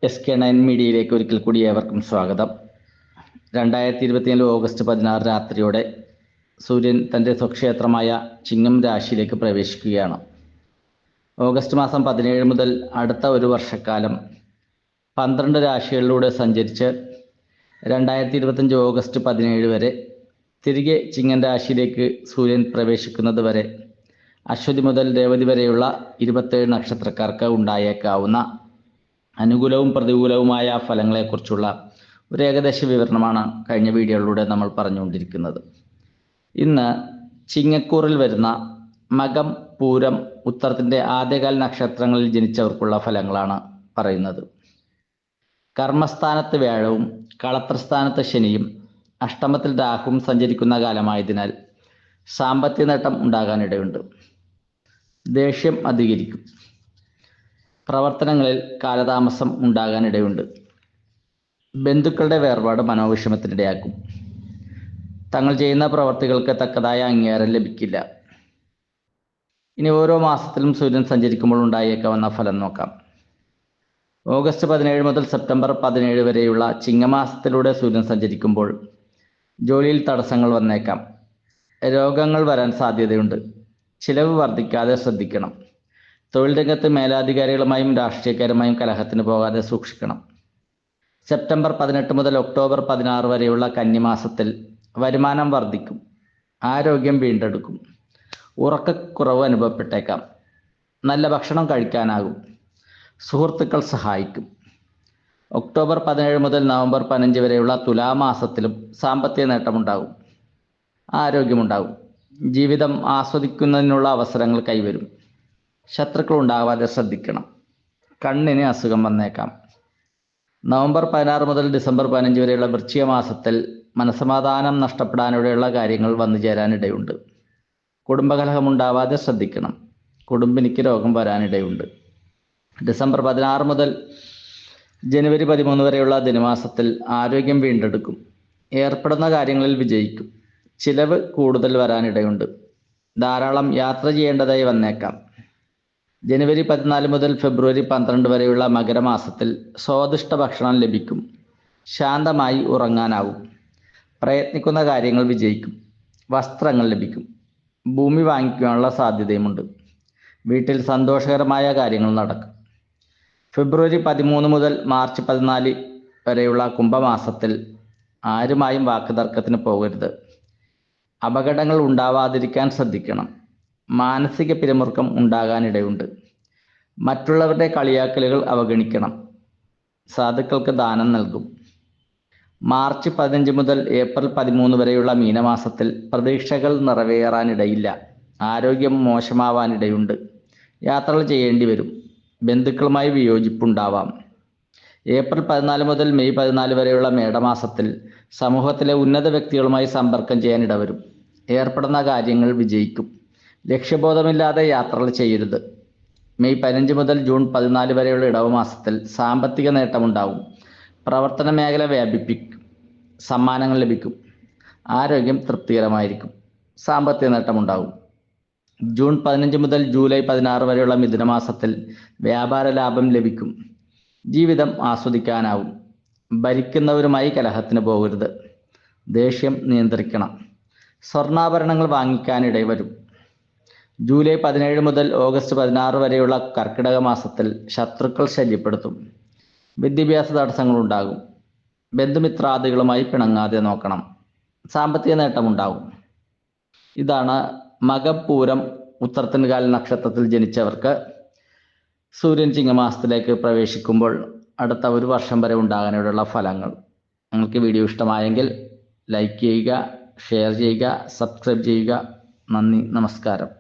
SK9 മീഡിയയിലേക്ക് ഒരിക്കൽ കൂടി ഏവർക്കും സ്വാഗതം. 2024 ഓഗസ്റ്റ് 16 രാത്രിയോടെ സൂര്യൻ തൻ്റെ സ്വക്ഷേത്രമായ ചിങ്ങം രാശിയിലേക്ക് പ്രവേശിക്കുകയാണ്. ഓഗസ്റ്റ് മാസം 17 മുതൽ അടുത്ത ഒരു വർഷക്കാലം 12 രാശികളിലൂടെ സഞ്ചരിച്ച് 2025 ഓഗസ്റ്റ് 17 വരെ തിരികെ ചിങ്ങം രാശിയിലേക്ക് സൂര്യൻ പ്രവേശിക്കുന്നത് വരെ അശ്വതി മുതൽ രേവതി വരെയുള്ള 27 നക്ഷത്രക്കാർക്ക് ഉണ്ടായേക്കാവുന്ന അനുകൂലവും പ്രതികൂലവുമായ ഫലങ്ങളെക്കുറിച്ചുള്ള ഒരു ഏകദേശ വിവരണമാണ് കഴിഞ്ഞ വീഡിയോയിലൂടെ നമ്മൾ പറഞ്ഞുകൊണ്ടിരിക്കുന്നത്. ഇന്ന് ചിങ്ങക്കൂറിൽ വരുന്ന മകം, പൂരം, ഉത്തരത്തിൻ്റെ ആദ്യകാല നക്ഷത്രങ്ങളിൽ ജനിച്ചവർക്കുള്ള ഫലങ്ങളാണ് പറയുന്നത്. കർമ്മസ്ഥാനത്ത് വ്യാഴവും കളത്രസ്ഥാനത്ത് ശനിയും അഷ്ടമത്തിൽ രാഹുവും സഞ്ചരിക്കുന്ന കാലമായതിനാൽ സാമ്പത്തിക നേട്ടം ഉണ്ടാകാനിടയുണ്ട്. ദേഷ്യം അധികരിക്കും. പ്രവർത്തനങ്ങളിൽ കാലതാമസം ഉണ്ടാകാനിടയുണ്ട്. ബന്ധുക്കളുടെ വേർപാട് മനോവിഷമത്തിനിടയാക്കും. തങ്ങൾ ചെയ്യുന്ന പ്രവർത്തികൾക്ക് തക്കതായ അംഗീകാരം ലഭിക്കില്ല. ഇനി ഓരോ മാസത്തിലും സൂര്യൻ സഞ്ചരിക്കുമ്പോൾ ഉണ്ടായേക്കാവുന്ന ഫലം നോക്കാം. ഓഗസ്റ്റ് 17 മുതൽ സെപ്റ്റംബർ 17 വരെയുള്ള ചിങ്ങമാസത്തിലൂടെ സൂര്യൻ സഞ്ചരിക്കുമ്പോൾ ജോലിയിൽ തടസ്സങ്ങൾ വന്നേക്കാം. രോഗങ്ങൾ വരാൻ സാധ്യതയുണ്ട്. ചിലവ് വർദ്ധിക്കാതെ ശ്രദ്ധിക്കണം. തൊഴിൽ രംഗത്ത് മേലധികാരികളുമായും രാഷ്ട്രീയക്കാരുമായും കലഹത്തിന് പോകാതെ സൂക്ഷിക്കണം. സെപ്റ്റംബർ 18 മുതൽ ഒക്ടോബർ 16 വരെയുള്ള കന്നിമാസത്തിൽ വരുമാനം വർദ്ധിക്കും. ആരോഗ്യം വീണ്ടെടുക്കും. ഉറക്കക്കുറവ് അനുഭവപ്പെട്ടേക്കാം. നല്ല ഭക്ഷണം കഴിക്കാനാകും. സുഹൃത്തുക്കൾ സഹായിക്കും. ഒക്ടോബർ 17 മുതൽ നവംബർ 15 വരെയുള്ള തുലാമാസത്തിലും സാമ്പത്തിക നേട്ടമുണ്ടാകും. ആരോഗ്യമുണ്ടാകും. ജീവിതം ആസ്വദിക്കുന്നതിനുള്ള അവസരങ്ങൾ കൈവരും. ശത്രുക്കൾ ഉണ്ടാകാതെ ശ്രദ്ധിക്കണം. കണ്ണിന് അസുഖം വന്നേക്കാം. നവംബർ 16 മുതൽ ഡിസംബർ 15 വരെയുള്ള വൃശ്ചിക മാസത്തിൽ മനസ്സമാധാനം നഷ്ടപ്പെടാനിടയുള്ള കാര്യങ്ങൾ വന്നു ചേരാനിടയുണ്ട്. കുടുംബകലഹമുണ്ടാവാതെ ശ്രദ്ധിക്കണം. കുടുംബിനിക്ക് രോഗം വരാനിടയുണ്ട്. ഡിസംബർ 16 മുതൽ ജനുവരി 13 വരെയുള്ള ധനുമാസത്തിൽ ആരോഗ്യം വീണ്ടെടുക്കും. ഏർപ്പെടുന്ന കാര്യങ്ങളിൽ വിജയിക്കും. ചിലവ് കൂടുതൽ വരാനിടയുണ്ട്. ധാരാളം യാത്ര ചെയ്യേണ്ടതായി വന്നേക്കാം. ജനുവരി 14 മുതൽ ഫെബ്രുവരി 12 വരെയുള്ള മകരമാസത്തിൽ സ്വാദിഷ്ട ഭക്ഷണം ലഭിക്കും. ശാന്തമായി ഉറങ്ങാനാവും. പ്രയത്നിക്കുന്ന കാര്യങ്ങൾ വിജയിക്കും. വസ്ത്രങ്ങൾ ലഭിക്കും. ഭൂമി വാങ്ങിക്കുവാനുള്ള സാധ്യതയുമുണ്ട്. വീട്ടിൽ സന്തോഷകരമായ കാര്യങ്ങൾ നടക്കും. ഫെബ്രുവരി 13 മുതൽ മാർച്ച് 14 വരെയുള്ള കുംഭമാസത്തിൽ ആരുമായും വാക്കുതർക്കത്തിന് പോകരുത്. അപകടങ്ങൾ ഉണ്ടാവാതിരിക്കാൻ ശ്രദ്ധിക്കണം. മാനസിക പിരിമുറുക്കം ഉണ്ടാകാനിടയുണ്ട്. മറ്റുള്ളവരുടെ കളിയാക്കലുകൾ അവഗണിക്കണം. സാധുക്കൾക്ക് ദാനം നൽകും. മാർച്ച് 15 മുതൽ ഏപ്രിൽ 13 വരെയുള്ള മീനമാസത്തിൽ പ്രതീക്ഷകൾ നിറവേറാനിടയില്ല. ആരോഗ്യം മോശമാവാനിടയുണ്ട്. യാത്രകൾ ചെയ്യേണ്ടി വരും. ബന്ധുക്കളുമായി വിയോജിപ്പുണ്ടാവാം. ഏപ്രിൽ 14 മുതൽ മെയ് 14 വരെയുള്ള മേടമാസത്തിൽ സമൂഹത്തിലെ ഉന്നത വ്യക്തികളുമായി സമ്പർക്കം ചെയ്യാനിടവരും. ഏർപ്പെടുന്ന കാര്യങ്ങൾ വിജയിക്കും. ലക്ഷ്യബോധമില്ലാതെ യാത്രകൾ ചെയ്യരുത്. മെയ് 15 മുതൽ ജൂൺ 14 വരെയുള്ള ഇടവമാസത്തിൽ സാമ്പത്തിക നേട്ടമുണ്ടാവും. പ്രവർത്തന മേഖല വ്യാപിപ്പിക്കും. സമ്മാനങ്ങൾ ലഭിക്കും. ആരോഗ്യം തൃപ്തികരമായിരിക്കും. സാമ്പത്തിക നേട്ടമുണ്ടാവും. ജൂൺ 15 മുതൽ ജൂലൈ 16 വരെയുള്ള മിഥുനമാസത്തിൽ വ്യാപാര ലാഭം ലഭിക്കും. ജീവിതം ആസ്വദിക്കാനാവും. ഭരിക്കുന്നവരുമായി കലഹത്തിന് പോകരുത്. ദേഷ്യം നിയന്ത്രിക്കണം. സ്വർണ്ണാഭരണങ്ങൾ വാങ്ങിക്കാനിട വരും. ജൂലൈ 17 മുതൽ ഓഗസ്റ്റ് 16 വരെയുള്ള കർക്കിടക മാസത്തിൽ ശത്രുക്കൾ ശല്യപ്പെടുത്തും. വിദ്യാഭ്യാസ തടസ്സങ്ങളുണ്ടാകും. ബന്ധുമിത്രാദികളുമായി പിണങ്ങാതെ നോക്കണം. സാമ്പത്തിക നേട്ടമുണ്ടാകും. ഇതാണ് മകം, പൂരം, ഉത്തരത്തിൻകാൽ നക്ഷത്രത്തിൽ ജനിച്ചവർക്ക് സൂര്യൻ ചിങ്ങമാസത്തിലേക്ക് പ്രവേശിക്കുമ്പോൾ അടുത്ത ഒരു വർഷം വരെ ഉണ്ടാകാനുള്ള ഫലങ്ങൾ. നിങ്ങൾക്ക് വീഡിയോ ഇഷ്ടമായെങ്കിൽ ലൈക്ക് ചെയ്യുക, ഷെയർ ചെയ്യുക, സബ്സ്ക്രൈബ് ചെയ്യുക. നന്ദി, നമസ്കാരം.